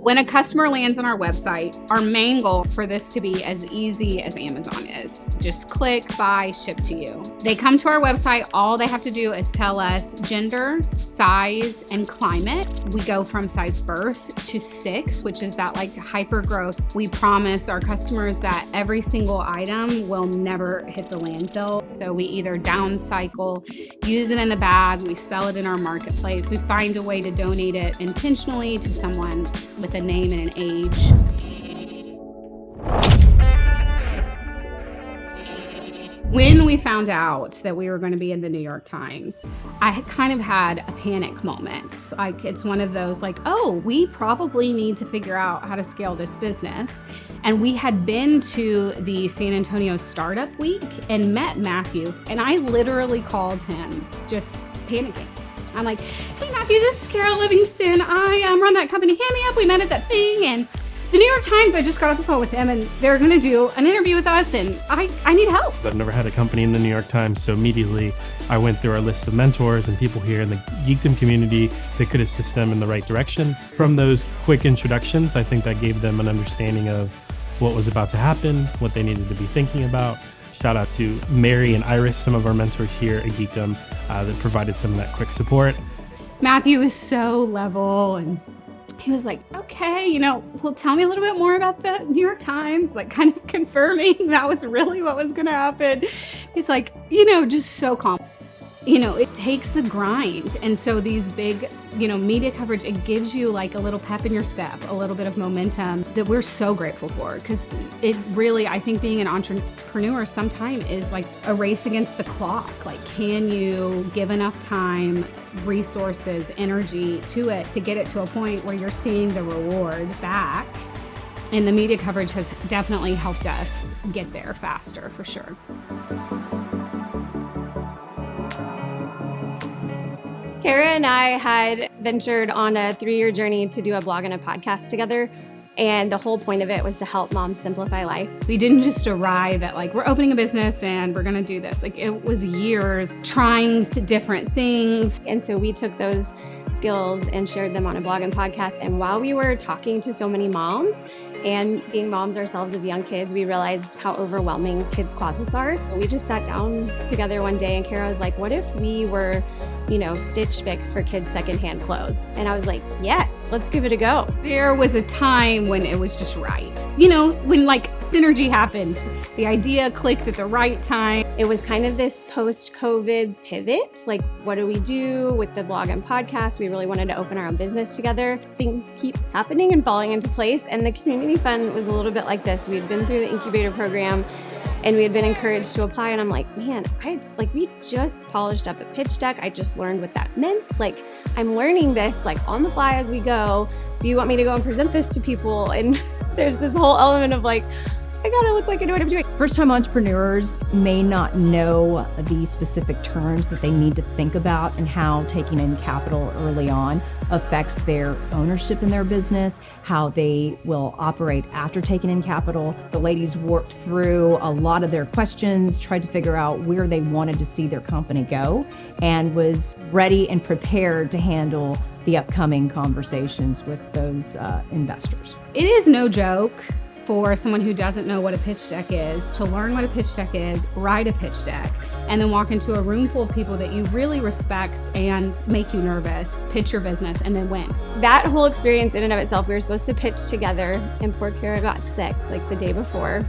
When a customer lands on our website, our main goal for this to be as easy as Amazon is. Just click, buy, ship to you. They come to our website, all they have to do is tell us gender, size, and climate. We go from size birth to 6, which is that like hyper growth. We promise our customers that every single item will never hit the landfill. So we either downcycle, use it in the bag, we sell it in our marketplace. We find a way to donate it intentionally to someone with a name and an age. When we found out that we were going to be in the New York Times, I kind of had a panic moment. Like, it's one of those like, oh, we probably need to figure out how to scale this business. And we had been to the San Antonio Startup Week and met Matthew. And I literally called him just panicking. I'm like, hey, Matthew, this is Carol Livingston. I run that company. Hit me up. We met at that thing. And the New York Times, I just got off the phone with them and they're going to do an interview with us. And I need help. I've never had a company in the New York Times. So immediately I went through our list of mentors and people here in the Geekdom community that could assist them in the right direction. From those quick introductions, I think that gave them an understanding of what was about to happen, what they needed to be thinking about. Shout out to Mary and Iris, some of our mentors here at Geekdom that provided some of that quick support. Matthew was so level and he was like, okay, well, tell me a little bit more about the New York Times, like kind of confirming that was really what was going to happen. He's like, just so calm. It takes a grind. And so these big, media coverage, it gives you like a little pep in your step, a little bit of momentum that we're so grateful for. Because it really, I think being an entrepreneur sometimes is like a race against the clock. Like, can you give enough time, resources, energy to it to get it to a point where you're seeing the reward back? And the media coverage has definitely helped us get there faster, for sure. Kara and I had ventured on a 3-year journey to do a blog and a podcast together. And the whole point of it was to help moms simplify life. We didn't just arrive at like, we're opening a business and we're going to do this. Like, it was years trying different things. And so we took those skills and shared them on a blog and podcast. And while we were talking to so many moms and being moms ourselves of young kids, we realized how overwhelming kids' closets are. We just sat down together one day and Kara was like, what if we were Stitch Fix for kids' secondhand clothes? And I was like, yes, let's give it a go. There was a time when it was just right. When like synergy happened, the idea clicked at the right time. It was kind of this post-COVID pivot. Like, what do we do with the blog and podcast? We really wanted to open our own business together. Things keep happening and falling into place. And the community fund was a little bit like this. We'd been through the incubator program and we had been encouraged to apply. And I'm like, man, we just polished up a pitch deck. I just learned what that meant. Like, I'm learning this like on the fly as we go. So you want me to go and present this to people? And there's this whole element of like, I gotta look like I know what I'm doing. First-time entrepreneurs may not know the specific terms that they need to think about and how taking in capital early on affects their ownership in their business, how they will operate after taking in capital. The ladies worked through a lot of their questions, tried to figure out where they wanted to see their company go, and was ready and prepared to handle the upcoming conversations with those investors. It is no joke for someone who doesn't know what a pitch deck is to learn what a pitch deck is, write a pitch deck, and then walk into a room full of people that you really respect and make you nervous, pitch your business, and then win. That whole experience in and of itself, we were supposed to pitch together and poor Kara got sick like the day before.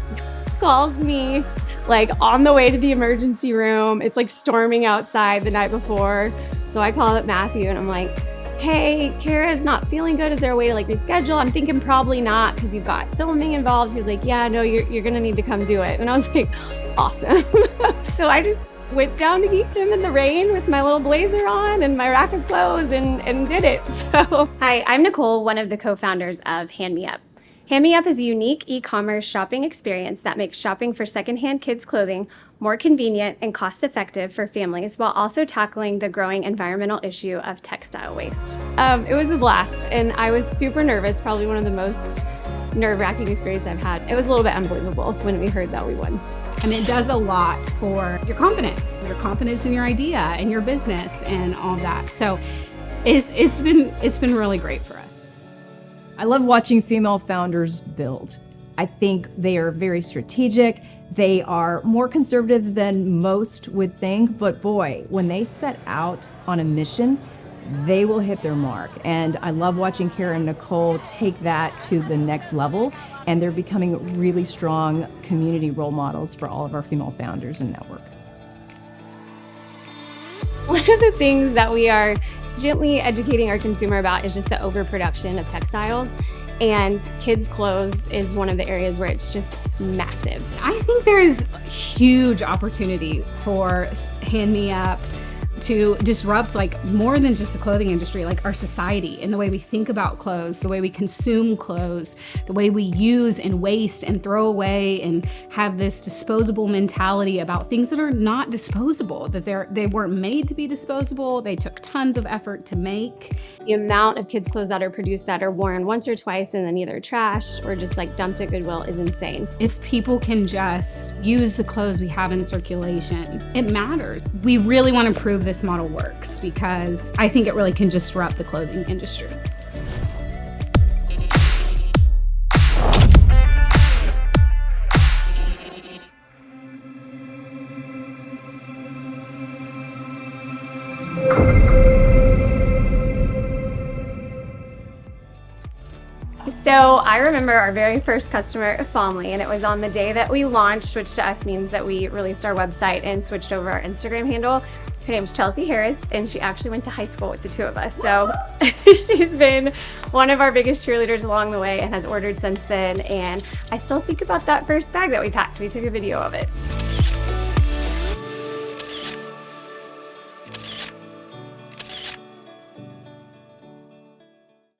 Calls me like on the way to the emergency room. It's like storming outside the night before. So I call up Matthew and I'm like, hey, Kara's not feeling good. Is there a way to like reschedule? I'm thinking probably not because you've got filming involved. He's like, yeah, no, you're going to need to come do it. And I was like, awesome. So I just went down to Geekdom in the rain with my little blazer on and my rack of clothes and did it. So hi, I'm Nicole, one of the co-founders of Hand Me Up. Hand Me Up is a unique e-commerce shopping experience that makes shopping for secondhand kids' clothing more convenient and cost-effective for families while also tackling the growing environmental issue of textile waste. It was a blast, and I was super nervous, probably one of the most nerve-wracking experiences I've had. It was a little bit unbelievable when we heard that we won. And it does a lot for your confidence in your idea and your business and all of that. So it's been really great for us. I love watching female founders build. I think they are very strategic. They are more conservative than most would think, but boy, when they set out on a mission, they will hit their mark. And I love watching Kara and Nicole take that to the next level, and they're becoming really strong community role models for all of our female founders and network. One of the things that we are gently educating our consumer about is just the overproduction of textiles. And kids' clothes is one of the areas where it's just massive. I think there is huge opportunity for Hand Me Up to disrupt like more than just the clothing industry, like our society and the way we think about clothes, the way we consume clothes, the way we use and waste and throw away and have this disposable mentality about things that are not disposable, that they weren't made to be disposable. They took tons of effort to make. The amount of kids' clothes that are produced that are worn once or twice and then either trashed or just like dumped at Goodwill is insane. If people can just use the clothes we have in circulation, it matters. We really want to prove this model works because I think it really can disrupt the clothing industry. So I remember our very first customer, Famly, and it was on the day that we launched, which to us means that we released our website and switched over our Instagram handle. Her name's Chelsea Harris, and she actually went to high school with the two of us. So she's been one of our biggest cheerleaders along the way and has ordered since then. And I still think about that first bag that we packed. We took a video of it.